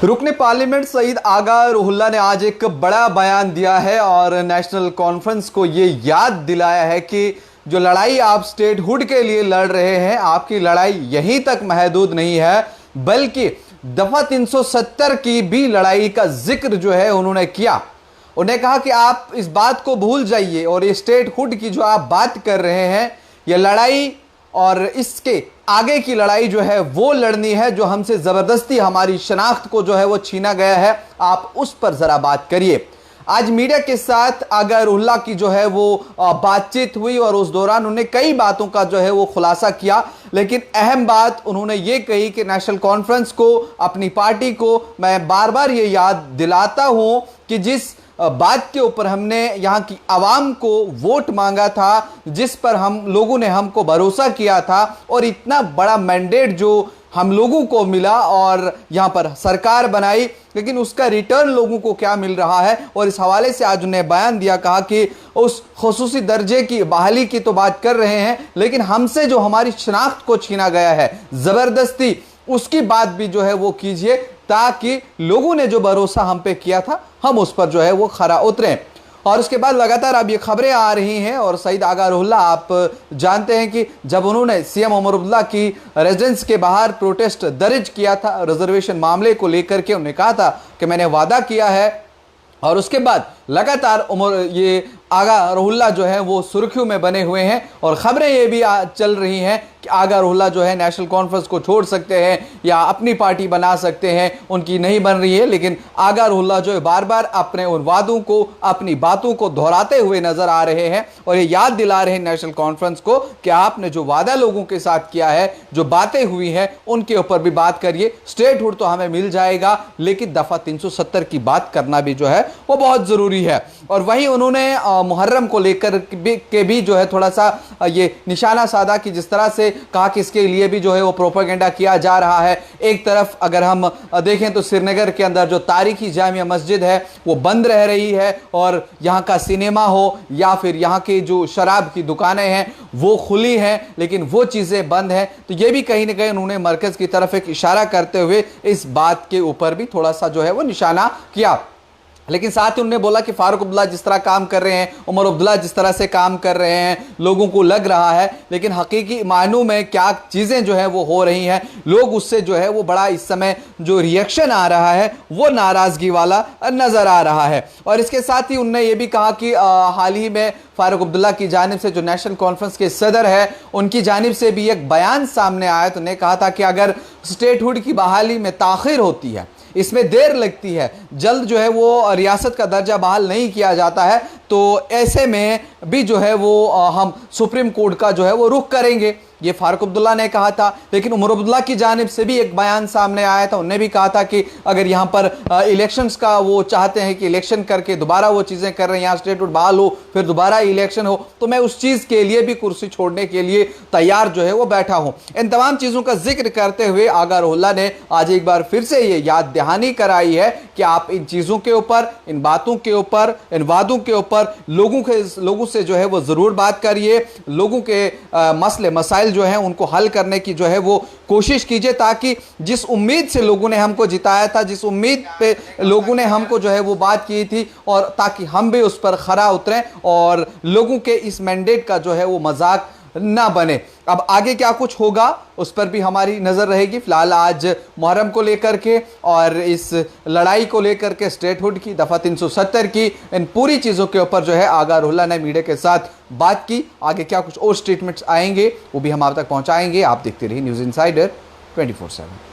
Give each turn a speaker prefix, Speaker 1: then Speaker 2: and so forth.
Speaker 1: रुकने पार्लियामेंट सईद आगा रुहुल्ला ने आज एक बड़ा बयान दिया है और नेशनल कॉन्फ्रेंस को ये याद दिलाया है कि जो लड़ाई आप स्टेटहुड के लिए लड़ रहे हैं, आपकी लड़ाई यहीं तक महदूद नहीं है, बल्कि दफा 370 की भी लड़ाई का जिक्र जो है उन्होंने किया। उन्हें कहा कि आप इस बात को भूल जाइए और ये स्टेटहुड की जो आप बात कर रहे हैं, ये लड़ाई और इसके आगे की लड़ाई जो है वो लड़नी है जो हमसे जबरदस्ती हमारी शनाख्त को जो है वो छीना गया है। आप उस पर जरा बात करिए। आज मीडिया के साथ आगा रुहुल्ला की जो है वो बातचीत हुई और उस दौरान उन्होंने कई बातों का जो है वो खुलासा किया, लेकिन अहम बात उन्होंने ये कही कि नेशनल कॉन्फ्रेंस को, अपनी पार्टी को मैं बार बार ये याद दिलाता हूं कि जिस बात के ऊपर हमने यहाँ की आवाम को वोट मांगा था, जिस पर हम लोगों ने हमको भरोसा किया था और इतना बड़ा मैंडेट जो हम लोगों को मिला और यहाँ पर सरकार बनाई, लेकिन उसका रिटर्न लोगों को क्या मिल रहा है। और इस हवाले से आज उन्हें बयान दिया, कहा कि उस खुसूसी दर्जे की बहाली की तो बात कर रहे हैं, लेकिन हमसे जो हमारी शनाख्त को छीना गया है जबरदस्ती, उसकी बात भी जो है वो कीजिए ताकि लोगों ने जो भरोसा हम पे किया था हम उस पर जो है वो खरा उतरें। और उसके बाद लगातार अब ये खबरें आ रही हैं और सईद आगा रुहुल्ला आप जानते हैं कि जब उन्होंने सीएम उमर अब्दुल्ला की रेजिडेंस के बाहर प्रोटेस्ट दर्ज किया था रिजर्वेशन मामले को लेकर के, उन्होंने कहा था कि मैंने वादा किया है, और उसके बाद लगातार ये आगा रुहुल्ला जो है वो सुर्खियों में बने हुए हैं और खबरें ये भी चल रही हैं कि आगा रुहुल्ला जो है नेशनल कॉन्फ्रेंस को छोड़ सकते हैं या अपनी पार्टी बना सकते हैं। उनकी नहीं बन रही है, लेकिन आगा रुहुल्ला जो है बार बार अपने उन वादों को, अपनी बातों को दोहराते हुए नजर आ रहे हैं और ये याद दिला रहे हैं नेशनल कॉन्फ्रेंस को कि आपने जो वादा लोगों के साथ किया है, जो बातें हुई हैं, उनके ऊपर भी बात करिए। स्टेटहुड तो हमें मिल जाएगा, लेकिन दफा 370 की बात करना भी जो है वो बहुत जरूरी है। और वहीं उन्होंने मुहर्रम को लेकर के भी जो है थोड़ा सा ये निशाना साधा कि जिस तरह से कहा कि इसके लिए भी जो है वो प्रोपेगेंडा किया जा रहा है। एक तरफ अगर हम देखें तो श्रीनगर के अंदर जो तारीखी जामिया मस्जिद है वो बंद रह रही है और यहाँ का सिनेमा हो या फिर यहाँ की जो शराब की दुकानें हैं वो खुली हैं, लेकिन वो चीज़ें बंद हैं। तो ये भी कहीं ना कहीं उन्होंने मरकज़ की तरफ एक इशारा करते हुए इस बात के ऊपर भी थोड़ा सा जो है वो निशाना किया। लेकिन साथ ही उन्होंने बोला कि फारूक अब्दुल्ला जिस तरह काम कर रहे हैं, उमर अब्दुल्ला जिस तरह से काम कर रहे हैं, लोगों को लग रहा है, लेकिन हकीकी मायनों में क्या चीज़ें जो है वो हो रही हैं, लोग उससे जो है वो बड़ा इस समय जो रिएक्शन आ रहा है वो नाराज़गी वाला नज़र आ रहा है। और इसके साथ ही उन्होंने ये भी कहा कि हाल ही में फारूक अब्दुल्ला की जानिब से जो नेशनल कॉन्फ्रेंस के सदर है उनकी जानिब से भी एक बयान सामने आया। तो उन्होंने कहा था कि अगर स्टेटहुड की बहाली में ताख़ीर होती है, इसमें देर लगती है, जल्द जो है वो रियासत का दर्जा बहाल नहीं किया जाता है, तो ऐसे में भी जो है वो हम सुप्रीम कोर्ट का जो है वो रुख करेंगे। ये फारूक अब्दुल्ला ने कहा था। लेकिन उमर अब्दुल्ला की जानिब से भी एक बयान सामने आया था, उन्होंने भी कहा था कि अगर यहाँ पर इलेक्शंस का वो चाहते हैं कि इलेक्शन करके दोबारा वो चीज़ें कर रहे हैं, यहाँ स्टेटहुड बहाल हो फिर दोबारा इलेक्शन हो, तो मैं उस चीज़ के लिए भी कुर्सी छोड़ने के लिए तैयार जो है वो बैठा हूँ। इन तमाम चीज़ों का जिक्र करते हुए आगा रुहुल्ला ने आज एक बार फिर से ये याद दहानी कराई है कि आप इन चीज़ों के ऊपर, इन बातों के ऊपर, इन वादों के ऊपर लोगों से जो है वो ज़रूर बात करिए। लोगों के मसले मसाइल जो है उनको हल करने की जो है वो कोशिश कीजिए, ताकि जिस उम्मीद से लोगों ने हमको जिताया था, जिस उम्मीद पे लोगों ने हमको जो है वो बात की थी, और ताकि हम भी उस पर खरा उतरें और लोगों के इस मैंडेट का जो है वो मजाक ना बने। अब आगे क्या कुछ होगा उस पर भी हमारी नज़र रहेगी। फिलहाल आज मुहर्रम को लेकर के और इस लड़ाई को लेकर के, स्टेटहुड की, दफ़ा 370 की, इन पूरी चीज़ों के ऊपर जो है आगा रुहुल्ला ने मीडिया के साथ बात की। आगे क्या कुछ और स्टेटमेंट्स आएंगे वो भी हम आप तक पहुंचाएंगे। आप देखते रहिए न्यूज़ इनसाइडर 24/7।